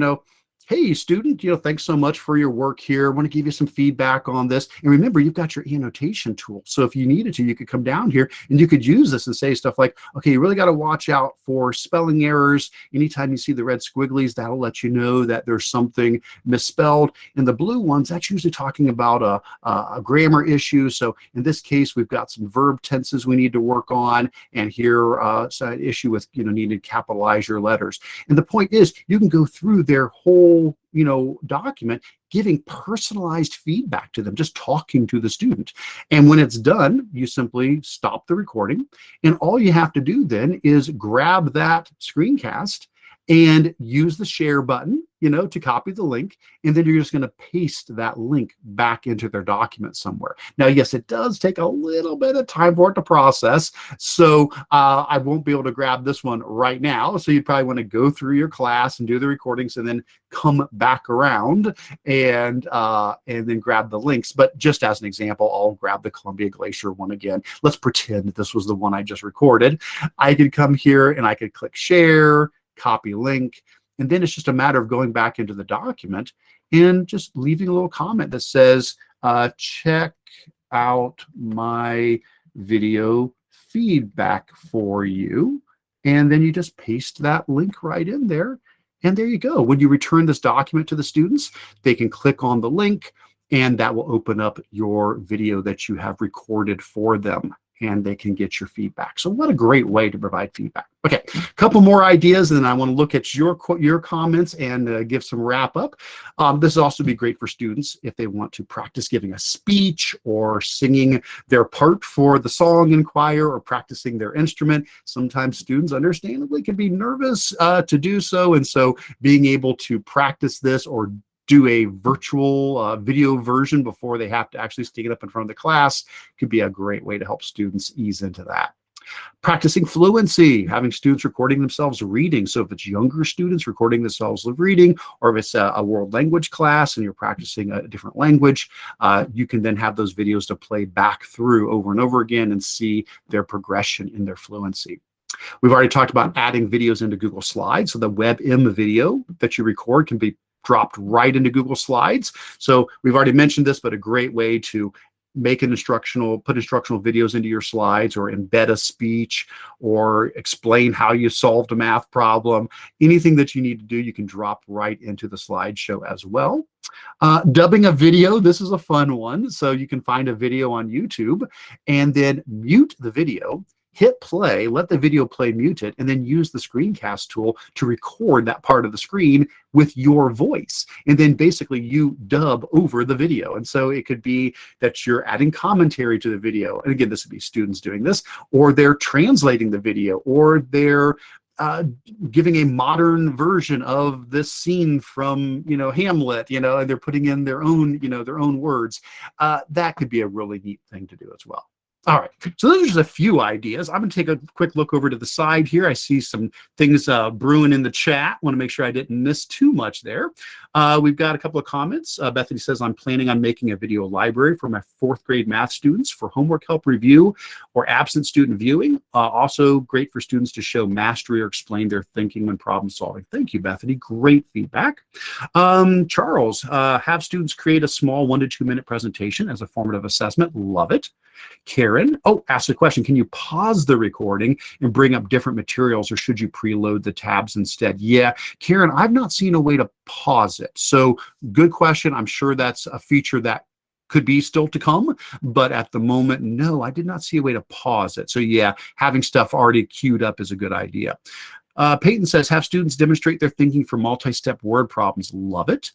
S1: hey, student, thanks so much for your work here. I want to give you some feedback on this. And remember, you've got your annotation tool. So if you needed to, you could come down here and you could use this and say stuff like, okay, you really got to watch out for spelling errors. Anytime you see the red squigglies, that'll let you know that there's something misspelled. And the blue ones, that's usually talking about a grammar issue. So in this case, we've got some verb tenses we need to work on. And here, so an issue with, needing to capitalize your letters. And the point is, you can go through their whole document, giving personalized feedback to them, just talking to the student. And when it's done, you simply stop the recording, and all you have to do then is grab that screencast and use the share button, to copy the link, and then you're just going to paste that link back into their document somewhere. Now, yes, it does take a little bit of time for it to process, so I won't be able to grab this one right now. So you probably want to go through your class and do the recordings, and then come back around and then grab the links. But just as an example, I'll grab the Columbia Glacier one again. Let's pretend that this was the one I just recorded. I could come here and I could click share, copy link, and then it's just a matter of going back into the document and just leaving a little comment that says, check out my video feedback for you. and then you just paste that link right in there. And there you go. When you return this document to the students, they can click on the link, and that will open up your video that you have recorded for them, and they can get your feedback. So what a great way to provide feedback. Okay, a couple more ideas, and then I want to look at your comments and give some wrap up. This will also be great for students if they want to practice giving a speech or singing their part for the song in choir or practicing their instrument. Sometimes students understandably can be nervous to do so, and so being able to practice this or do a virtual video version before they have to actually stick it up in front of the class could be a great way to help students ease into that. Practicing fluency, having students recording themselves reading. So if it's younger students recording themselves reading, or if it's a world language class and you're practicing a different language, you can then have those videos to play back through over and over again and see their progression in their fluency. We've already talked about adding videos into Google Slides. So the WebM video that you record can be dropped right into Google Slides. So we've already mentioned this, but a great way to make put instructional videos into your slides, or embed a speech, or explain how you solved a math problem. Anything that you need to do, you can drop right into the slideshow as well. Dubbing a video, this is a fun one. So you can find a video on YouTube and then mute the video, hit play, let the video play muted, and then use the Screencast tool to record that part of the screen with your voice. And then basically you dub over the video. And so it could be that you're adding commentary to the video. And again, this would be students doing this, or they're translating the video, or they're giving a modern version of this scene from, Hamlet, and they're putting in their own, their own words. That could be a really neat thing to do as well. All right, so those are just a few ideas. I'm going to take a quick look over to the side here. I see some things brewing in the chat. Want to make sure I didn't miss too much there. We've got a couple of comments. Bethany says, I'm planning on making a video library for my 4th grade math students for homework help review or absent student viewing. Also great for students to show mastery or explain their thinking when problem solving. Thank you, Bethany. Great feedback. Charles, have students create a small 1 to 2 minute presentation as a formative assessment. Love it. Karen, asked a question. Can you pause the recording and bring up different materials, or should you preload the tabs instead? Yeah, Karen, I've not seen a way to pause it. So good question. I'm sure that's a feature that could be still to come, but at the moment, no, I did not see a way to pause it. So yeah, having stuff already queued up is a good idea. Peyton says, have students demonstrate their thinking for multi-step word problems. Love it.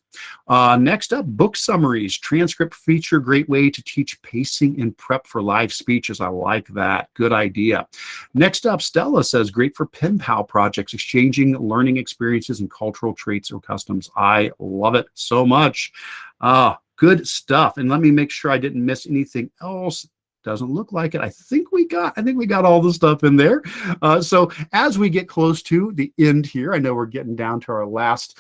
S1: Next up, book summaries. Transcript feature, great way to teach pacing and prep for live speeches. I like that. Good idea. Next up, Stella says, great for pen pal projects, exchanging learning experiences and cultural traits or customs. I love it so much. Good stuff. And let me make sure I didn't miss anything else. Doesn't look like it. I think we got all the stuff in there. So as we get close to the end here, I know we're getting down to our last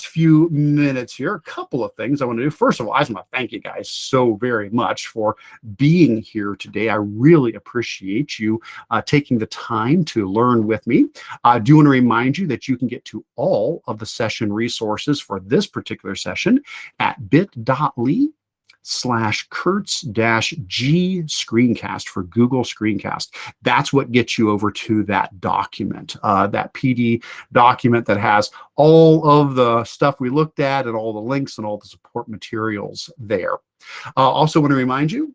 S1: few minutes here. A couple of things I want to do. First of all, I just want to thank you guys so very much for being here today. I really appreciate you taking the time to learn with me. I do want to remind you that you can get to all of the session resources for this particular session at bit.ly/Kurtz-G Screencast for Google Screencast. That's what gets you over to that document, that PD document that has all of the stuff we looked at and all the links and all the support materials there. Also want to remind you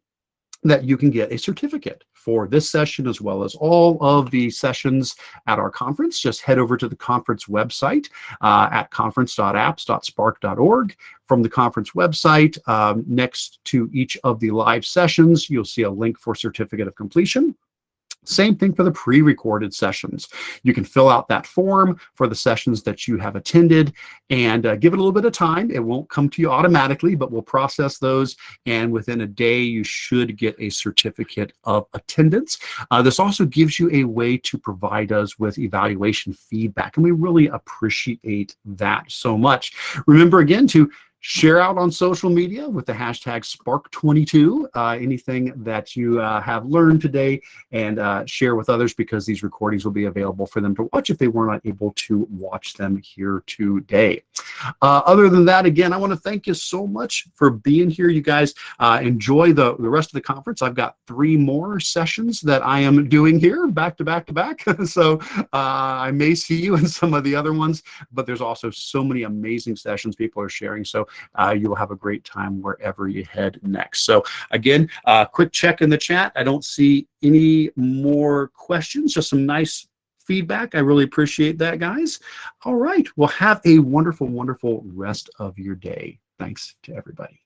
S1: that you can get a certificate for this session as well as all of the sessions at our conference. Just head over to the conference website at conference.apps.sparc.org. From the conference website, next to each of the live sessions, you'll see a link for certificate of completion. Same thing for the pre-recorded sessions. You can fill out that form for the sessions that you have attended and give it a little bit of time. It won't come to you automatically, but we'll process those. And within a day, you should get a certificate of attendance. This also gives you a way to provide us with evaluation feedback. And we really appreciate that so much. Remember again to share out on social media with the hashtag SPARCC22, anything that you have learned today, and share with others, because these recordings will be available for them to watch if they were not able to watch them here today. Other than that, again, I want to thank you so much for being here. You guys enjoy the rest of the conference. I've got 3 more sessions that I am doing here back to back to back. So I may see you in some of the other ones, but there's also so many amazing sessions people are sharing. So you will have a great time wherever you head next. So again, quick check in the chat. I don't see any more questions, just some nice feedback. I really appreciate that, guys. All right. Well, have a wonderful, wonderful rest of your day. Thanks to everybody.